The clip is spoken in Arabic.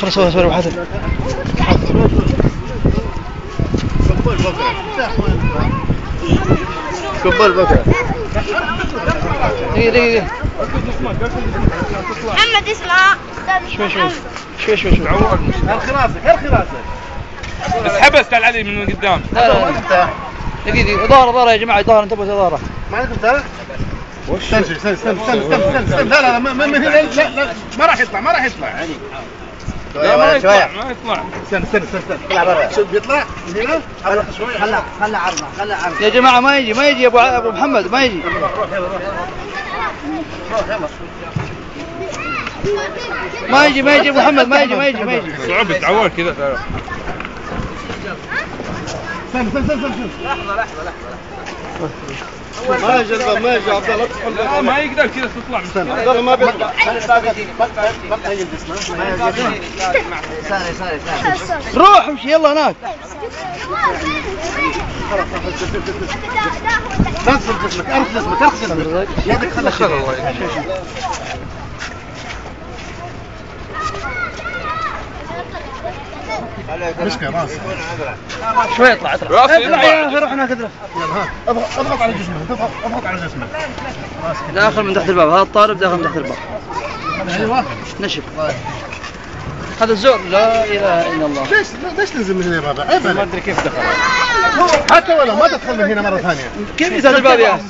خلاص صور واحد. كبر بكره. دقيقة. محمد اسمع. شوي. هالخراسة. بس حبس علي من قدام. لا. دقيقة ظهره يا جماعة ظهره انتبهوا ظهره. ما عندك انت؟ استنى لا ما ما راح يطلع لا ما يطلع. استنى طلع برا شوف بيطلع هنا شوي خلى عرضه يا جماعة ما يجي ابو محمد ما يجي. ما يجي ابو محمد ما يجي. صعوبة تعور كذا. استنى لحظة ما يجي عبد الله ما يقدر كذا تطلع. عبد الله ما بيطلع. روح امشي يلا هناك. نزل جسمك ارخ جسمك يدك خلها مسكه راسك شوي اطلع يا اخي روح هناك ادرك. اضغط على جسمك داخل من تحت الباب. هذا الطالب داخل من تحت الباب. ايوه نشف هذا الزور. لا اله الا الله. ليش تنزل من هنا يا بابا؟ عيب ما ادري كيف دخل. حتى ولو ما تدخل من هنا مره ثانيه. كيف يسد الباب يا